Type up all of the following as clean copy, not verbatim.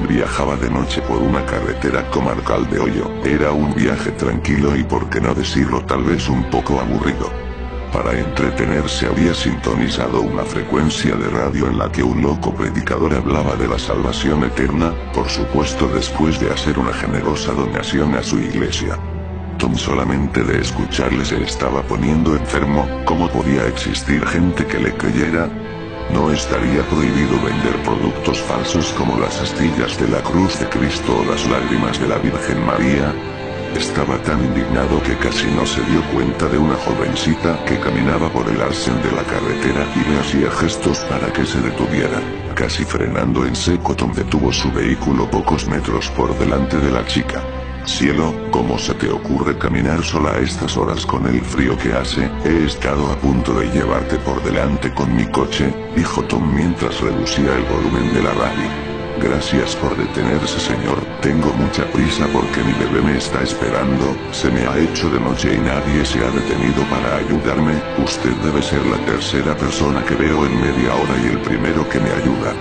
Tom viajaba de noche por una carretera comarcal de Hoyo. Era un viaje tranquilo y, por qué no decirlo, tal vez un poco aburrido. Para entretenerse había sintonizado una frecuencia de radio en la que un loco predicador hablaba de la salvación eterna, por supuesto después de hacer una generosa donación a su iglesia. Tom solamente de escucharle se estaba poniendo enfermo. ¿Cómo podía existir gente que le creyera? ¿No estaría prohibido vender productos falsos como las astillas de la cruz de Cristo o las lágrimas de la Virgen María? Estaba tan indignado que casi no se dio cuenta de una jovencita que caminaba por el arcén de la carretera y le hacía gestos para que se detuviera. Casi frenando en seco, Tom detuvo su vehículo pocos metros por delante de la chica. «Cielo, ¿cómo se te ocurre caminar sola a estas horas con el frío que hace? He estado a punto de llevarte por delante con mi coche», dijo Tom mientras reducía el volumen de la radio. «Gracias por detenerse, señor. Tengo mucha prisa porque mi bebé me está esperando. Se me ha hecho de noche y nadie se ha detenido para ayudarme. Usted debe ser la tercera persona que veo en media hora y el primero que me ayuda.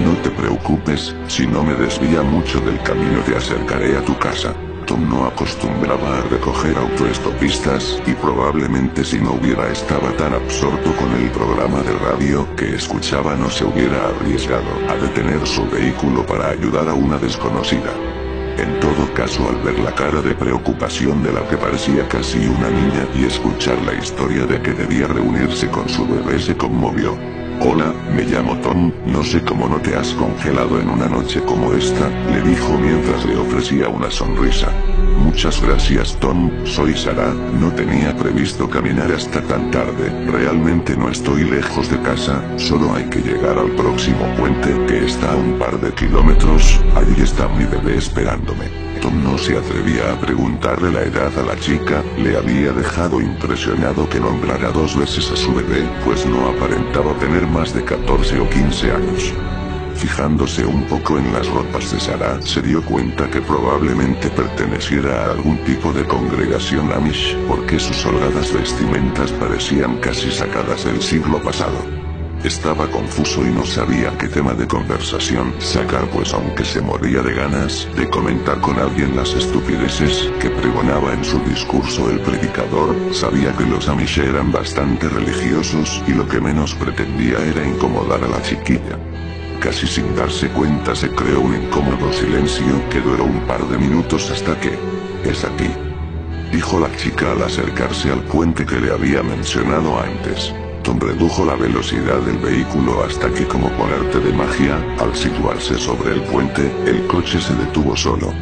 No te preocupes, si no me desvía mucho del camino te acercaré a tu casa». Tom no acostumbraba a recoger autoestopistas, y probablemente si no hubiera estado tan absorto con el programa de radio que escuchaba no se hubiera arriesgado a detener su vehículo para ayudar a una desconocida. En todo caso, al ver la cara de preocupación de la que parecía casi una niña y escuchar la historia de que debía reunirse con su bebé, se conmovió. «Hola, me llamo Tom, no sé cómo no te has congelado en una noche como esta», le dijo mientras le ofrecía una sonrisa. «Muchas gracias, Tom, soy Sarah, no tenía previsto caminar hasta tan tarde, realmente no estoy lejos de casa, solo hay que llegar al próximo puente que está a un par de kilómetros, allí está mi bebé esperándome». Tom no se atrevía a preguntarle la edad a la chica, le había dejado impresionado que nombrara 2 veces a su bebé, pues no aparentaba tener más de 14 o 15 años. Fijándose un poco en las ropas de Sarah, se dio cuenta que probablemente perteneciera a algún tipo de congregación Amish, porque sus holgadas vestimentas parecían casi sacadas del siglo pasado. Estaba confuso y no sabía qué tema de conversación sacar, pues aunque se moría de ganas de comentar con alguien las estupideces que pregonaba en su discurso el predicador, sabía que los Amish eran bastante religiosos y lo que menos pretendía era incomodar a la chiquilla. Casi sin darse cuenta se creó un incómodo silencio que duró un par de minutos hasta que... «Es aquí», dijo la chica al acercarse al puente que le había mencionado antes. Tom redujo la velocidad del vehículo hasta que, como por arte de magia, al situarse sobre el puente, el coche se detuvo solo.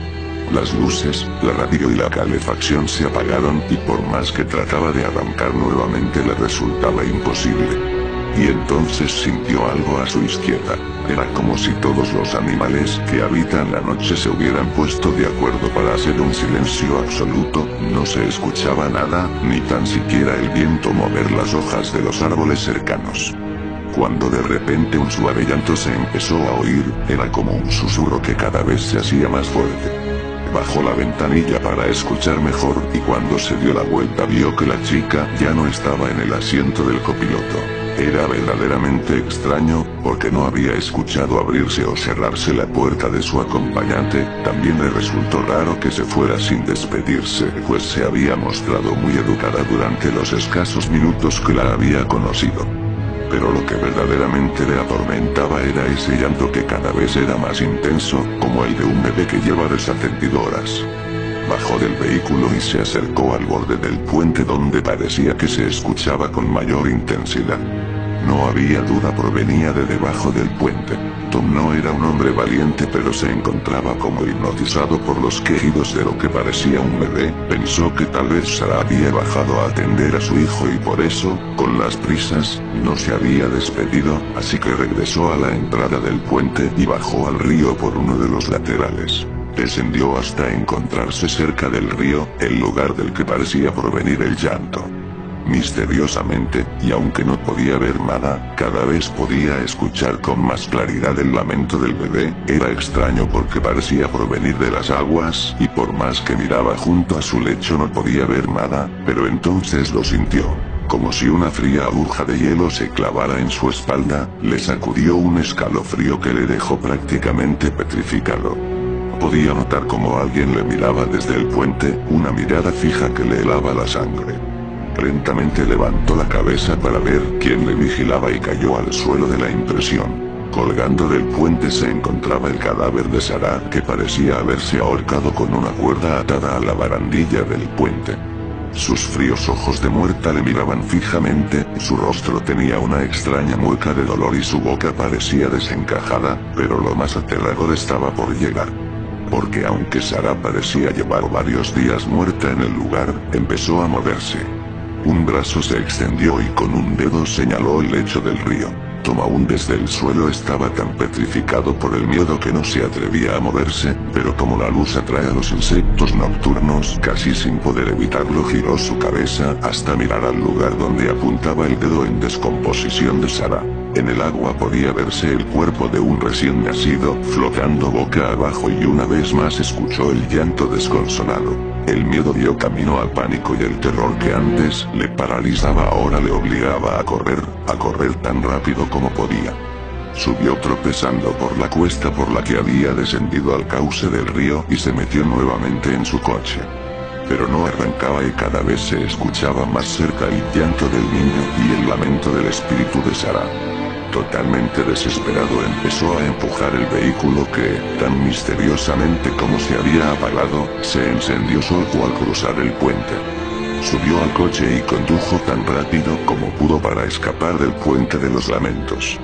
Las luces, la radio y la calefacción se apagaron, y por más que trataba de arrancar nuevamente le resultaba imposible. Y entonces sintió algo a su izquierda. Era como si todos los animales que habitan la noche se hubieran puesto de acuerdo para hacer un silencio absoluto. No se escuchaba nada, ni tan siquiera el viento mover las hojas de los árboles cercanos. Cuando de repente un suave llanto se empezó a oír, era como un susurro que cada vez se hacía más fuerte. Bajó la ventanilla para escuchar mejor, y cuando se dio la vuelta vio que la chica ya no estaba en el asiento del copiloto. Era verdaderamente extraño, porque no había escuchado abrirse o cerrarse la puerta de su acompañante. También le resultó raro que se fuera sin despedirse, pues se había mostrado muy educada durante los escasos minutos que la había conocido. Pero lo que verdaderamente le atormentaba era ese llanto que cada vez era más intenso, como el de un bebé que lleva desatendido horas. Bajó del vehículo y se acercó al borde del puente donde parecía que se escuchaba con mayor intensidad. No había duda, provenía de debajo del puente. Tom no era un hombre valiente, pero se encontraba como hipnotizado por los quejidos de lo que parecía un bebé. Pensó que tal vez Sarah había bajado a atender a su hijo y por eso, con las prisas, no se había despedido, así que regresó a la entrada del puente y bajó al río por uno de los laterales. Descendió hasta encontrarse cerca del río, el lugar del que parecía provenir el llanto. Misteriosamente, y aunque no podía ver nada, cada vez podía escuchar con más claridad el lamento del bebé. Era extraño porque parecía provenir de las aguas, y por más que miraba junto a su lecho no podía ver nada, pero entonces lo sintió. como si una fría aguja de hielo se clavara en su espalda, le sacudió un escalofrío que le dejó prácticamente petrificado. Podía notar como alguien le miraba desde el puente, una mirada fija que le helaba la sangre. Lentamente levantó la cabeza para ver quién le vigilaba y cayó al suelo de la impresión. Colgando del puente se encontraba el cadáver de Sarah, que parecía haberse ahorcado con una cuerda atada a la barandilla del puente. Sus fríos ojos de muerta le miraban fijamente, su rostro tenía una extraña mueca de dolor y su boca parecía desencajada, pero lo más aterrador estaba por llegar. Porque aunque Sarah parecía llevar varios días muerta en el lugar, empezó a moverse. Un brazo se extendió y con un dedo señaló el lecho del río. Tom aún desde el suelo estaba tan petrificado por el miedo que no se atrevía a moverse, pero como la luz atrae a los insectos nocturnos, casi sin poder evitarlo giró su cabeza hasta mirar al lugar donde apuntaba el dedo en descomposición de Sarah. En el agua podía verse el cuerpo de un recién nacido, flotando boca abajo y una vez más escuchó el llanto desconsolado. El miedo dio camino al pánico y el terror que antes le paralizaba ahora le obligaba a correr tan rápido como podía. Subió tropezando por la cuesta por la que había descendido al cauce del río y se metió nuevamente en su coche. Pero no arrancaba y cada vez se escuchaba más cerca el llanto del niño y el lamento del espíritu de Sarah. Totalmente desesperado empezó a empujar el vehículo que, tan misteriosamente como se había apagado, se encendió solo al cruzar el puente. Subió al coche y condujo tan rápido como pudo para escapar del puente de los lamentos.